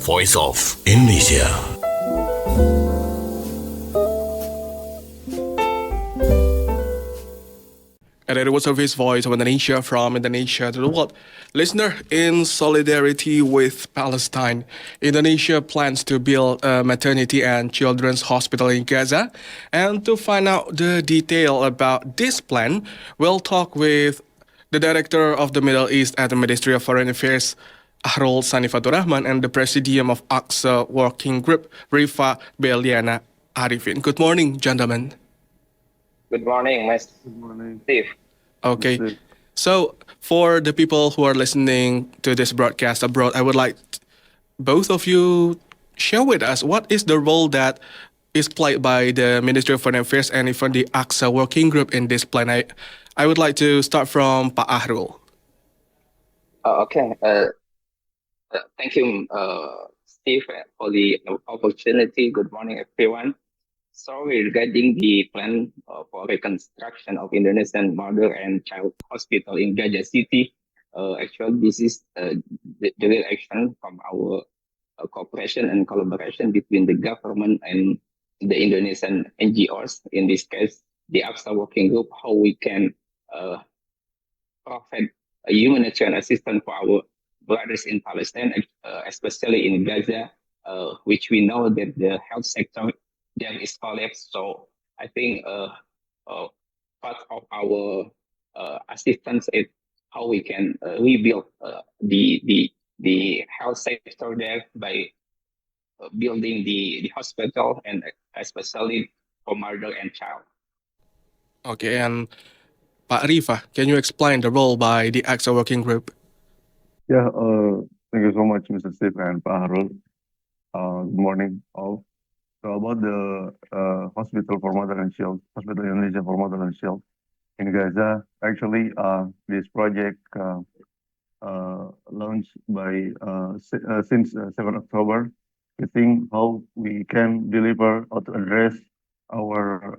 voice of Indonesia. And it was a voice of Indonesia from Indonesia to the world. Listener, in solidarity with Palestine, Indonesia plans to build a maternity and children's hospital in Gaza. And to find out the detail about this plan, we'll talk with the director of the Middle East at the Ministry of Foreign Affairs, Ahrul Tsani Faturrahman, and the Presidium of Aqsa Working Group, Rifa Berliana Arifin. Good morning, gentlemen. Good morning, Good morning. Steve. Okay. Steve. So, for the people who are listening to this broadcast abroad, I would like both of you share with us what is the role that is played by the Ministry of Foreign Affairs and even the Aqsa Working Group in this plan. I would like to start from Pak Ahrul. Okay. Thank you, Steve, for the opportunity. Good morning, everyone. So regarding the plan for reconstruction of Indonesian mother and child hospital in Gaza City, actually this is the real action from our cooperation and collaboration between the government and the Indonesian NGOs. In this case, the Aqsa Working Group, how we can provide a humanitarian assistance for our brothers in Palestine, especially in Gaza, which we know that the health sector there is collapsed. So I think part of our assistance is how we can rebuild the health sector there by building the hospital and especially for mother and child. Okay, and Pak Rifa, can you explain the role by the Aqsa Working Group? Yeah, thank you so much, Mr. Steve and Pak Harul. Good morning, all. So about the hospital for mother and child, hospital in Indonesia for mother and child in Gaza, actually, this project launched by since 7 October. We think how we can deliver or to address our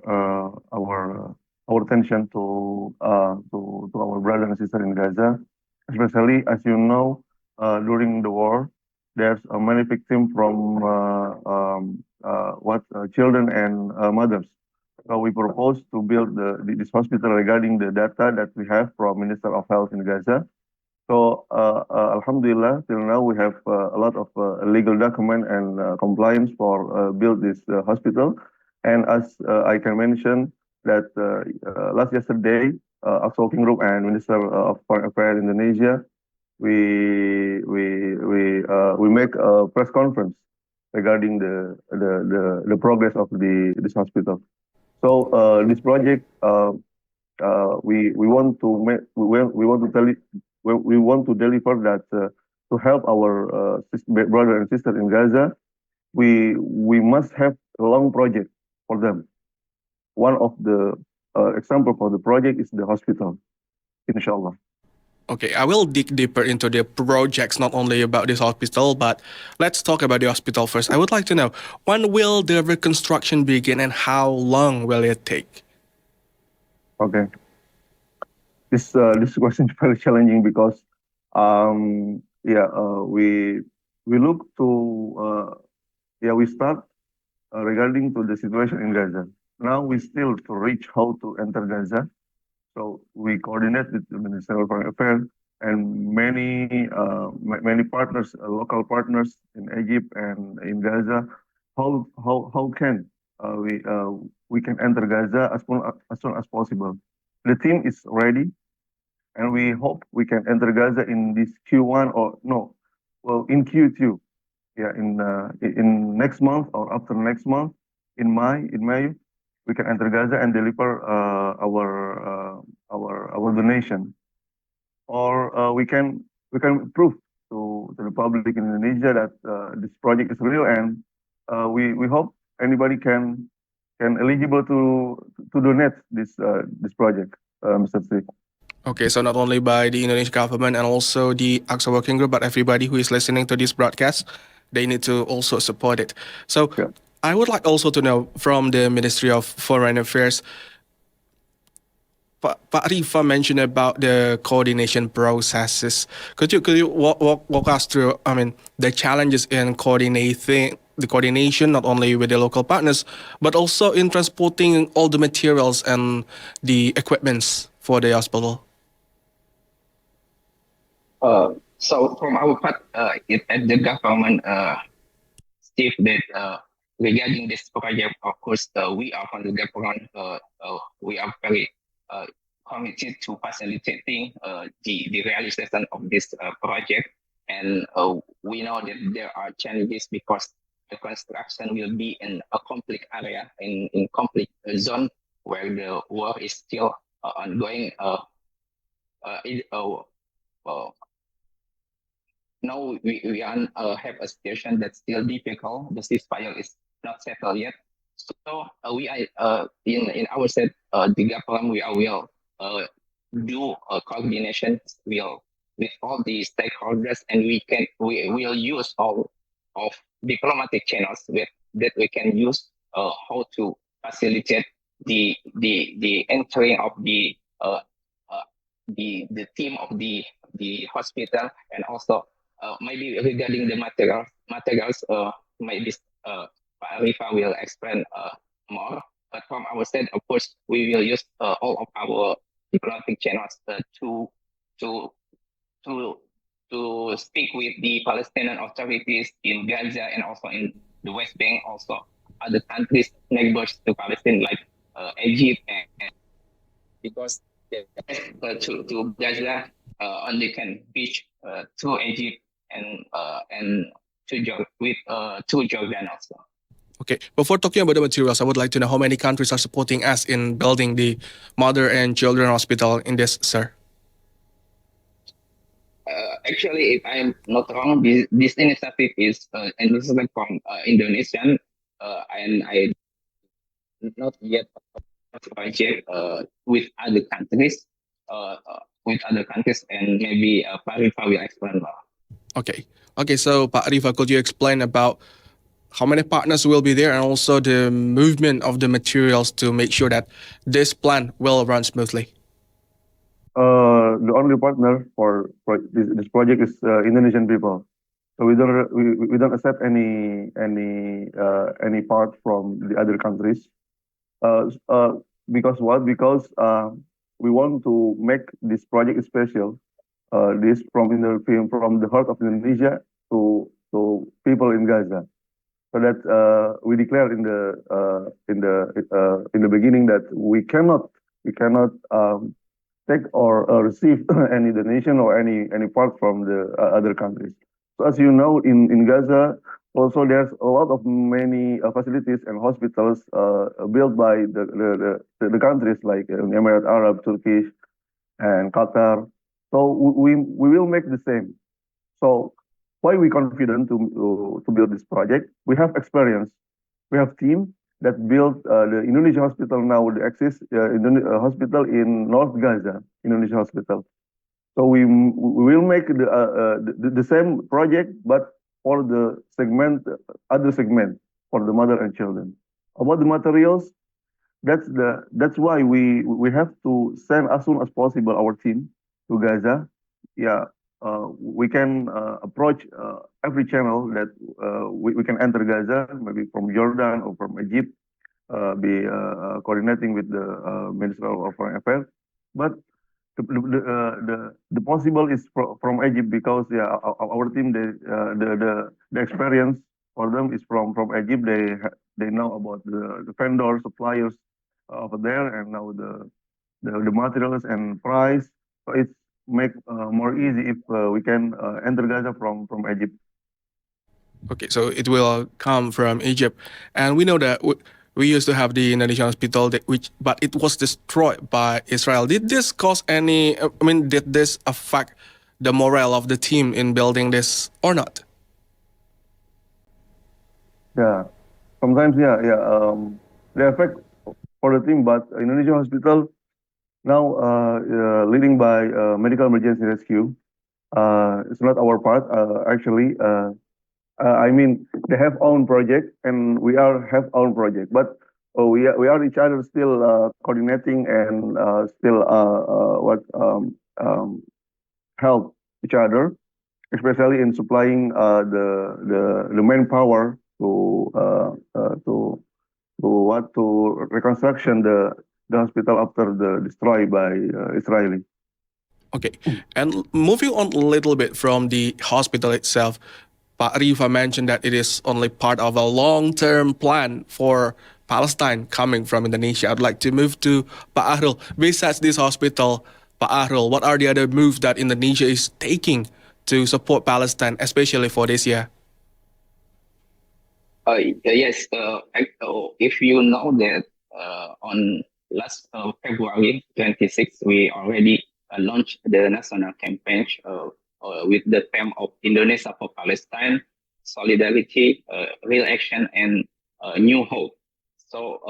attention to our brothers and sisters in Gaza, especially as you know, during the war, there's many victims from children and mothers. So we propose to build this hospital regarding the data that we have from Minister of Health in Gaza. So Alhamdulillah, till now we have a lot of legal document and compliance for build this hospital. And as I can mention that last yesterday, Aqsa Working Group and Minister of Foreign Affairs Indonesia, we make a press conference regarding the progress of this hospital. So this project we want to deliver that to help our brother and sister in Gaza. We must have a long project for them. One of the example for the project is the hospital, inshallah. Okay, I will dig deeper into the projects, not only about this hospital, but let's talk about the hospital first. I would like to know, when will the reconstruction begin and how long will it take? Okay. This question is very challenging because we look to we start regarding to the situation in Gaza. Now we still to reach how to enter Gaza. So we coordinate with the Ministry of Foreign Affairs and many partners, local partners in Egypt and in Gaza. How can we can enter Gaza as soon as possible? The team is ready, and we hope we can enter Gaza in this Q1 in Q2. Yeah, in next month or after next month, in May. We can enter Gaza and deliver our donation, or we can prove to the public in Indonesia that this project is real, and we hope anybody can eligible to donate this project, Mr. Steve. Okay, so not only by the Indonesian government and also the Aqsa Working Group, but everybody who is listening to this broadcast, they need to also support it. So. Yeah. I would like also to know from the Ministry of Foreign Affairs, Pak Rifa mentioned about the coordination processes. Could you walk us through? I mean, the challenges in coordinating the coordination not only with the local partners but also in transporting all the materials and the equipments for the hospital. So from our part, at the government, Steve, that regarding this project, of course, we are from the government. We are very uh, committed to facilitating the realization of this project, and we know that there are challenges because the construction will be in a conflict area, in conflict zone where the war is still ongoing. It, Now we have a situation that's still difficult. The ceasefire is not settled yet. So we are in our set, the government we will do a coordination will with all the stakeholders, and we will use all of diplomatic channels that we can use how to facilitate the entering of uh, the team of the hospital, and also maybe regarding the materials, maybe Pak Rifa will explain more. But from our side, of course, we will use all of our diplomatic channels to to to speak with the Palestinian authorities in Gaza and also in the West Bank, also other countries neighbors to Palestine like Egypt, and because to Gaza only can reach to Egypt and to Jordan also. Okay, before talking about the materials, I would like to know how many countries are supporting us in building the mother and children hospital in this, sir. Actually, if I'm not wrong, this initiative is from Indonesian, and I not yet project with other countries, and maybe Pak Rifa will explain more. Okay. So Pak Rifa, could you explain about how many partners will be there and also the movement of the materials to make sure that this plan will run smoothly? The only partner for this project is Indonesian people. So we don't accept any part from the other countries. Because what? Because we want to make this project special. This from the heart of Indonesia to people in Gaza. So that we declared in the beginning that we cannot take or receive any donation or any part from the other countries. So as you know, in Gaza, also there's a lot of many facilities and hospitals built by the countries like Emirates Arab, Turkish, and Qatar. So we will make the same. So why we confident to build this project? We have experience. We have team that built the Indonesia hospital now, the exists hospital in North Gaza, Indonesia hospital. So we will make the same project, but for the other segment for the mother and children. About the materials, that's why we have to send as soon as possible our team to Gaza. Yeah, we can approach every channel that we can enter Gaza, maybe from Jordan or from Egypt, be coordinating with the Minister of Foreign Affairs. But the possible is from Egypt, because our team, the experience for them is from Egypt. They know about the vendors, suppliers over there, and now the materials and price. So it's make more easy if we can enter Gaza from Egypt. Okay, so it will come from Egypt, and we know that we used to have the Indonesian hospital, but it was destroyed by Israel. Did this cause any? I mean, did this affect the morale of the team in building this or not? Yeah, sometimes the effect for the team, but Indonesian hospital now leading by medical emergency rescue. It's not our part actually. I mean, they have own project and we have own project, but we are each other still coordinating and still help each other, especially in supplying the manpower to reconstruction the hospital after the destroyed by Israeli. Okay, and moving on a little bit from the hospital itself, Pak Rifa mentioned that it is only part of a long-term plan for Palestine coming from Indonesia. I'd like to move to Pak Ahrul. Besides this hospital, Pak Ahrul, what are the other moves that Indonesia is taking to support Palestine, especially for this year? Yes, if you know that on last February 26th, we already launched the national campaign with the theme of Indonesia for Palestine, solidarity, real action, and new hope. So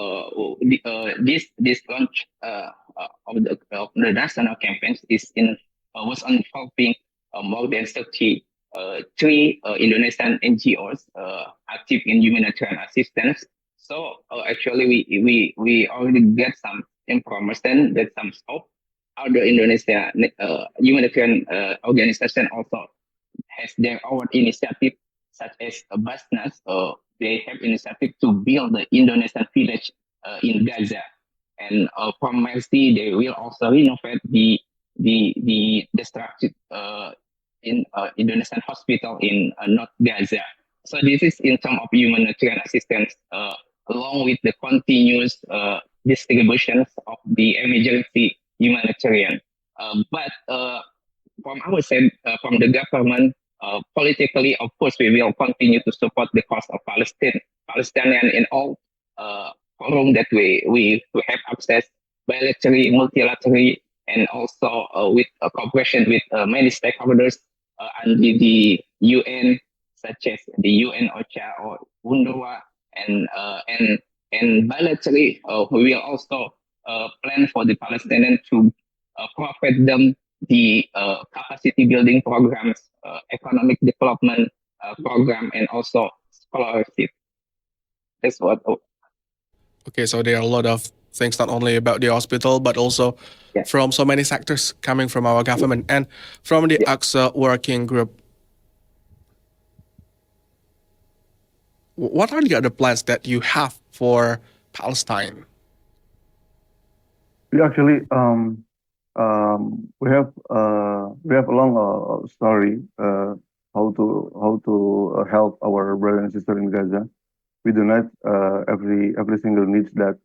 this launch of the national campaigns was involving more than 33 Indonesian NGOs active in humanitarian assistance. So actually, we already get some information that some of other Indonesia humanitarian organization also has their own initiative, such as Basnas. They have initiative to build the Indonesian village in Gaza, and from Mercy, they will also renovate the structure in Indonesian hospital in North Gaza. So this is in terms of humanitarian assistance, along with the continuous distributions of the emergency humanitarian. But from our side, from the government, politically, of course, we will continue to support the cause of Palestinian in all forum that we have access, bilaterally, multilaterally, and also with cooperation with many stakeholders under the UN, such as the UN OCHA or UNRWA, and bilaterally, we will also plan for the Palestinians to provide them the capacity building programs, economic development program, and also scholarship. That's what. Okay, so there are a lot of things, not only about the hospital, but also Yeah. from so many sectors coming from our government and from the Yeah. Aqsa working group. What are the other plans that you have for Palestine? We actually we have a long story how to help our brother and sister in Gaza. We donate every single needs that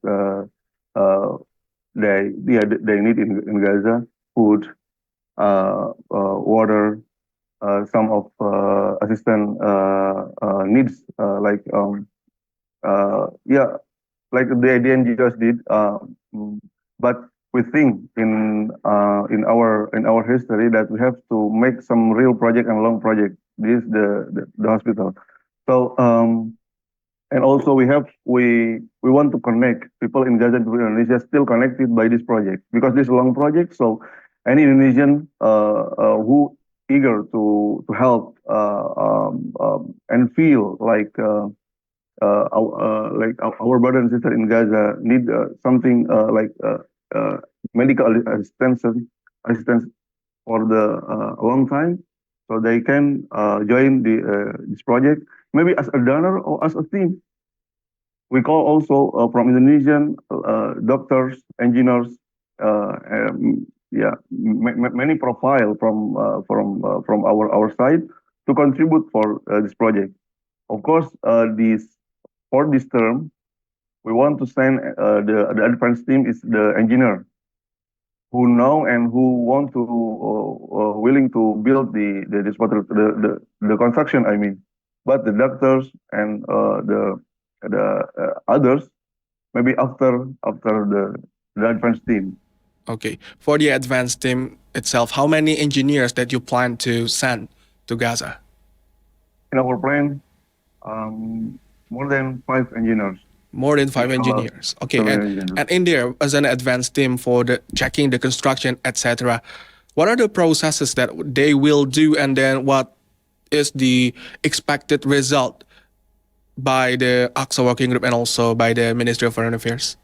they need in Gaza: food, water, some of assistant needs like the idea NGOs did. But we think in our history that we have to make some real project and long project. This is the hospital. So and also we want to connect people in Gaza and people in Indonesia still connected by this project, because this is a long project. So any Indonesian who eager to help and feel like our brother and sister in Gaza need something medical assistance for the a long time, so they can join this project, maybe as a donor or as a team. We call also from Indonesian doctors, engineers, many profile from our side to contribute for this project. Of course, for this term, we want to send the advanced team is the engineer who know and who want to willing to build this the construction. I mean, but the doctors and the others maybe after the advanced team. Okay, for the advanced team itself, how many engineers that you plan to send to Gaza? In our plan, more than 5 engineers. More than 5 engineers. Okay, and in there, as an advanced team for the checking the construction, etc., what are the processes that they will do, and then what is the expected result by the Aqsa working group and also by the Ministry of Foreign Affairs?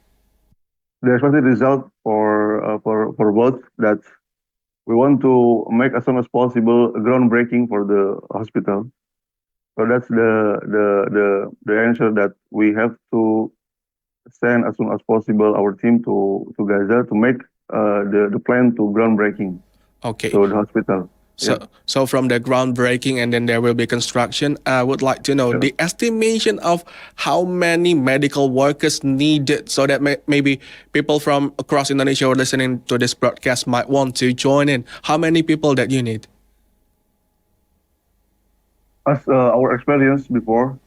The expected result for both that we want to make as soon as possible a groundbreaking for the hospital. So that's the answer that we have to send as soon as possible our team to Gaza to make the plan to groundbreaking Okay. to the hospital. So from the groundbreaking and then there will be construction. I would like to know the estimation of how many medical workers needed, so that maybe people from across Indonesia who are listening to this broadcast might want to join in. How many people that you need? As our experience before,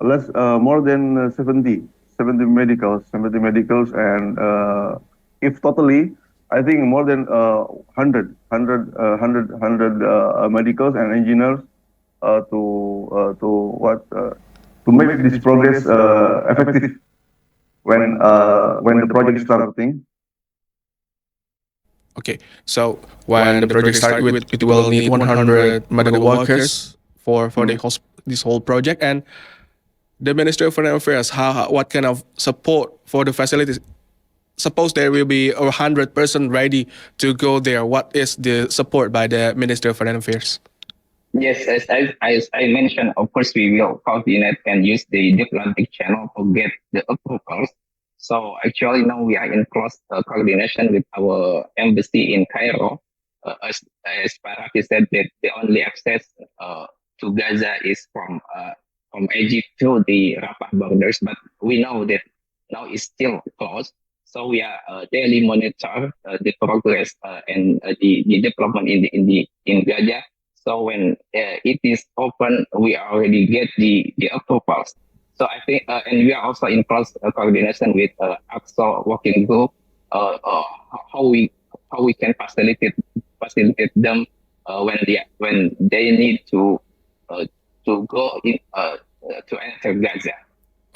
less more than 70 medicals, and if totally, I think more than 100 medicals and engineers to make this progress effective when the project is starting. Okay, so when the project starts, it will need 100 medical workers for this whole project. And the Ministry of Foreign Affairs, what kind of support for the facilities? Suppose there will be 100% ready to go there. What is the support by the Ministry of Foreign Affairs? Yes, as I mentioned, of course, we will coordinate and use the diplomatic channel to get the approvals. So actually now we are in close coordination with our embassy in Cairo. As Faraki said, that the only access to Gaza is from Egypt to the Rafah borders, but we know that now it's still closed. So we are daily monitor the progress and the development in Gaza. So when it is open, we already get the approvals. So I think, and we are also in close coordination with Aqsa working group, how we can facilitate them when they need to go in to enter Gaza.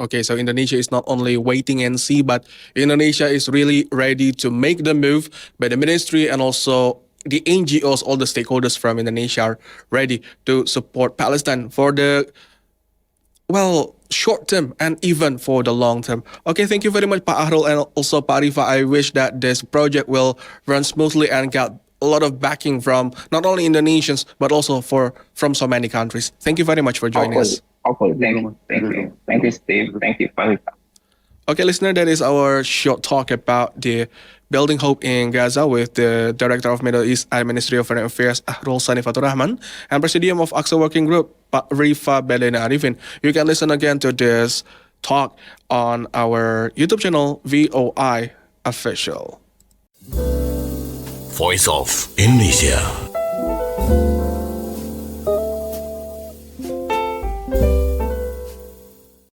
Okay, so Indonesia is not only waiting and see, but Indonesia is really ready to make the move. By the ministry and also the NGOs, all the stakeholders from Indonesia are ready to support Palestine for the short term and even for the long term. Okay, thank you very much, Pak Ahrul, and also Pak Rifa. I wish that this project will run smoothly and get a lot of backing from not only Indonesians but also from so many countries. Thank you very much for joining us. Okay, thank you, Steve. Thank you, Pak Rifa. Okay, listener, that is our short talk about the Building Hope in Gaza with the Director of Middle East and Ministry of Foreign Affairs, Ahrul Tsani Faturrahman, and Presidium of Aqsa Working Group, Rifa Berliana Arifin. You can listen again to this talk on our YouTube channel, VOI Official. Voice of Indonesia.